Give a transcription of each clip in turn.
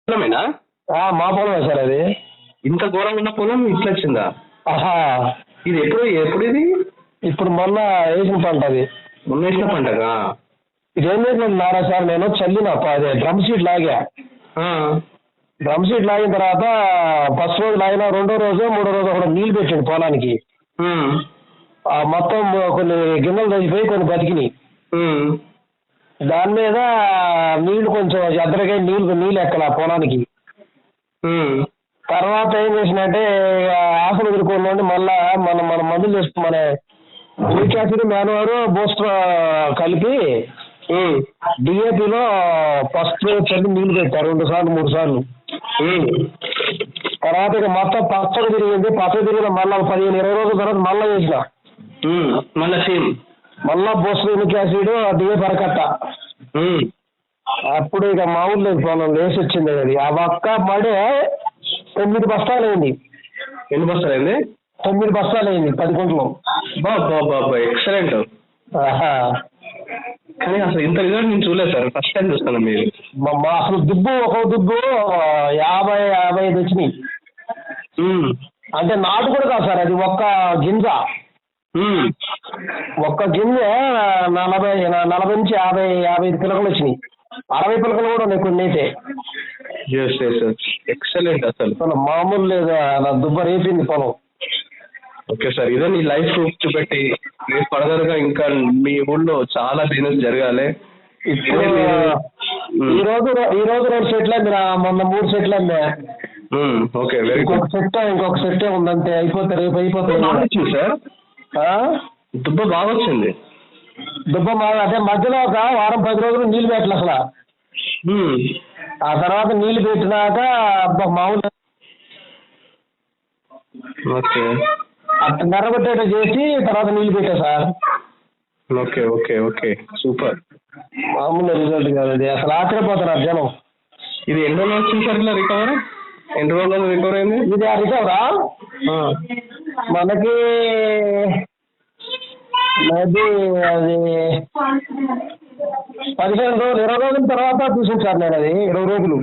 పొలమేనా? మా పొలమే సార్ అది. ఇంత ఘోరంగా ఉన్న పొలం ఇట్లా వచ్చిందా? ఆహా, ఇది ఎప్పుడు ఇది ఇప్పుడు మొన్న వేసిన పంట అది. మొన్న వేసిన పంటగా? ఇదేం చేసినట్టు నారా సార్, నేను చల్లిన అదే డ్రమ్ షీట్ లాగా. డ్రమ్ షీట్ లాగిన తర్వాత ఫస్ట్ రోజు లాగిన, రెండో రోజు మూడో రోజు కూడా నీళ్ళు పెట్టాడు పొలానికి. మొత్తం కొన్ని గిన్నెలు తగ్గిపోయి కొన్ని బతికినాయి. దాని మీద నీళ్లు కొంచెం ఎద్దరిగా నీళ్ళు ఎక్కల పొలానికి. తర్వాత ఏం చేసినట్టే ఆకులు ఎదుర్కొండి, మళ్ళా మన మందులు చేస్తూ మన యూరిక్ యాసిడ్, మ్యాన్యూర్, బూస్టర్ కలిపి డిఏపిలో ఫస్ట్ చల్లి నీళ్లు పెట్టారు 2 సార్లు 3 సార్లు. తర్వాత ఇక మొత్తం పచ్చగా తిరిగింది. పచ్చగా తిరిగిన మళ్ళీ 15-20 రోజుల తర్వాత మళ్ళీ వేసిన, మళ్ళా బూస్టర్, యూరిక్ యాసిడ్, డిఏపి అరకట్ట. అప్పుడు ఇక మామూలు లేదు, పొలం వేసి వచ్చింది అది. ఆ ఒక్క పడే 9 బస్తాలు అయింది. ఎన్ని బస్తాలు అయింది? 9 బస్తాలు అయింది 10 గుంటలు. ఎక్సలెంట్. కానీ అసలు ఇంత రిజల్ట్ నేను చూడలేదు సార్, ఫస్ట్ టైం చూస్తాను. మీరు అసలు దుబ్బు ఒక దుబ్బు 50-55 వచ్చినాయి. అంటే నాటు కూడా కాదు సార్, అది ఒక్క గింజ. ఒక్క గింజ 40 నుంచి 55 పిలకలు వచ్చినాయి. 60 పిలకలు కూడా ఉన్నాయి కొన్ని అయితే. ఎక్సలెంట్. అసలు మామూలు లేదు, అలా దుబ్బ రేపింది పొలం. ఓకే సార్, ఇదే నీ లైఫ్ ప్రూఫ్ చూపెట్టి మీరు ఫర్దర్ గా ఇంకా మీ ఊళ్ళో చాలా బిజినెస్ జరగాలి. ఇప్పుడు ఈ రోజు 2 సెట్లు అమ్మినా, మొన్న 3 సెట్లు అమ్మా. Okay, very good. ఇంకొక సెట్టే ఉందంటే అయిపోతాయి, రేపు అయిపోతాయి సార్. దుబ్బ బాగా వచ్చింది. దుబ్బ బాగా, అదే మధ్యలో ఒక వారం 10 రోజులు నీళ్ళు పెట్టాలి అసలు. ఆ తర్వాత నీళ్లు పెట్టినాక మామూలు అట్లా నెరగొట్టేట చేసి తర్వాత నీళ్లు పెట్టా sir. Okay okay okay, super. మామూలు రిజల్ట్ కాదు అది, అసలు ఆశ్చర్యపోతున్నారు జనం. ఇది ఎన్ని రోజులు వచ్చింది సార్ ఇలా రికవర్? ఎన్ని రోజులు రికవర్ అయింది ఇది? ఆ రికవరా మనకి అది 15 రోజులు 20 రోజుల తర్వాత చూసాను సార్ నేను. అది 20 రోజులు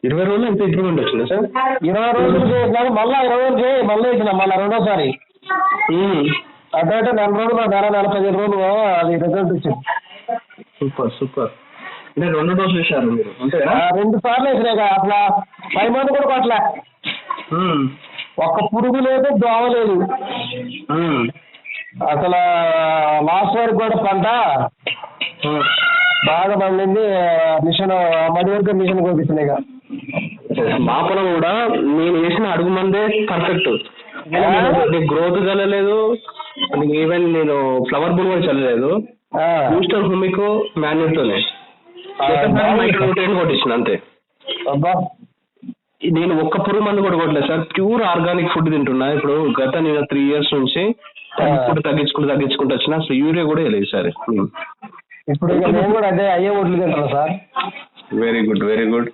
20 రోజులు ఎంత ఇంప్రూవ్మెంట్ వచ్చింది సార్? 20 రోజులు చేసినాక మళ్ళీ 20 రోజులకి మళ్ళీ ఇచ్చిన, మళ్ళీ రెండోసారి అంటే 4 రోజులు 15 రోజులు అది రిజల్ట్ వచ్చింది. Super super. అంటే 2 డోసులు వేసారు మీరు? అంటే 2 సార్లు వేసినాక అట్లా 10 మంది కూడా పట్ల, ఒక్క పురుగు లేదు, దోమ లేదు. అసలు లాస్ట్ వరకు కూడా పంట బాగా పండింది. మిషన్ మడి వరకు మిషన్ పంపిస్తున్నాయి. మా పొలం కూడా నేను వేసిన అడుగు మందే పర్ఫెక్ట్. గ్రోత్ చల్లలేదు, ఈవెన్ నేను ఫ్లవర్ బుల్ కూడా చల్లలేదు. బూస్టర్ హుమిక్ మాన్యూర్తోనే కొట్టించిన అంతే. నేను ఒక్క పురుగు మందు కూడా కొట్టలేదు సార్, ప్యూర్ ఆర్గానిక్ ఫుడ్ తింటున్నా. ఇప్పుడు గత నేను 3 years నుంచి ఫుడ్ తగ్గించుకుంటూ వచ్చిన. అసలు యూరియా కూడా లేదు సార్. ఇప్పుడు నేను కూడా అదే అయ్యే ఓట్లు తింటాను sir. Very good very good.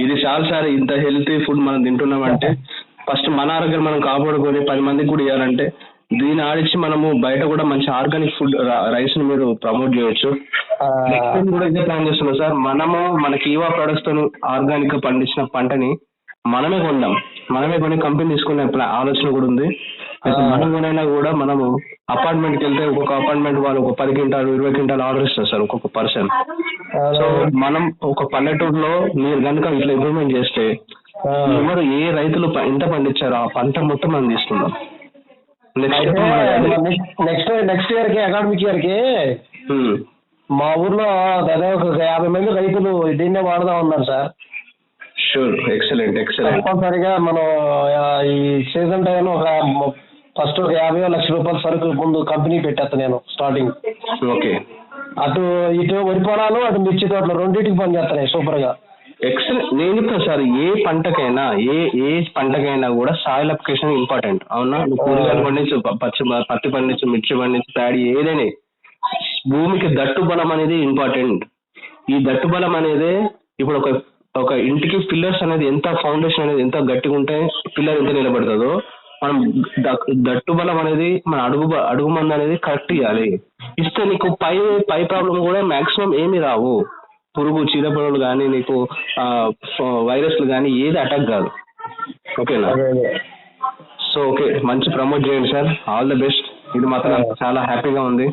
ఇది చాలు సార్. ఇంత హెల్తీ ఫుడ్ మనం తింటున్నామంటే ఫస్ట్ మన ఆరోగ్యం మనం కాపాడుకొని 10 మందికి కూడా ఇవ్వాలంటే దీన్ని ఆడించి మనము బయట కూడా మంచి ఆర్గానిక్ ఫుడ్ రైస్ ని మీరు ప్రమోట్ చేయొచ్చు. నెక్స్ట్ టైం కూడా ఇదే ప్లాన్ చేస్తున్నాం సార్. మనము మన కీవా ప్రొడక్ట్స్ తో ఆర్గానిక్ గా పండించిన పంటని మనమే కొందాం, మనమే కొని కంపెనీ తీసుకునే ఆలోచన కూడా ఉంది. మనం కొనైనా కూడా మనము అపార్ట్మెంట్కి వెళ్తే ఒక్కొక్క అపార్ట్మెంట్ వాళ్ళు ఒక 10 క్వింటాలు 20 క్వింటాలు ఆర్డర్ ఇస్తారు సార్ ఒక్కొక్క పర్సన్. సో మనం ఒక పల్లెటూరులో మీరు కనుక ఇట్లా ఇంప్రూవ్మెంట్ చేస్తే ఎవరు ఏ రైతులు ఎంత పండించారో ఆ పంట మొత్తం మనం తీసుకుందాం. నెక్స్ట్ ఇయర్ కి అకాడమిక్ ఇయర్ కి మా ఊర్లో దాదాపు 50 మంది రైతులు దీన్నే వాడదాం ఉన్నారు సార్. Sure, excellent excellent. తప్పనిసరిగా మనం ఈ సీజన్ టైంలో ఫస్ట్ 50 లక్షల రూపాయల సరుకు ముందు కంపెనీ పెట్టేస్తాను నేను స్టార్టింగ్. ఓకే. అటు ఇటు వరి పొలాలు, అటు మిర్చి తోటలు రెండింటికి పని చేస్తున్నాయి సూపర్ గా. ఎక్సలెంట్. నేను చెప్తాను సార్, ఏ పంటకైనా కూడా సాయిల్ అప్లికేషన్ ఇంపార్టెంట్. అవునా? కూరగాయలు పండించు, పత్తి పండించు, మిర్చి పండించు, ప్యాడీ ఏదైనా భూమికి దట్టు బలం అనేది ఇంపార్టెంట్. ఈ దట్టు బలం అనేది ఇప్పుడు ఒక ఇంటికి పిల్లర్స్ అనేది ఎంత, ఫౌండేషన్ అనేది ఎంత గట్టిగా ఉంటే పిల్లర్ ఎంత నిలబడుతుందో మనం దట్టు బలం అనేది మన అడుగు మంది అనేది కరెక్ట్ ఇవ్వాలి. ఇస్తే నీకు పై ప్రాబ్లం కూడా మాక్సిమం ఏమి రావు. పురుగు చీడపురుగులు కానీ నీకు వైరస్లు కానీ ఏది అటాక్ కాదు. ఓకేనా? సో ఓకే, మంచి ప్రమోట్ చేయండి సార్, ఆల్ ద బెస్ట్. ఇది మాత్రం నాకు చాలా హ్యాపీగా ఉంది.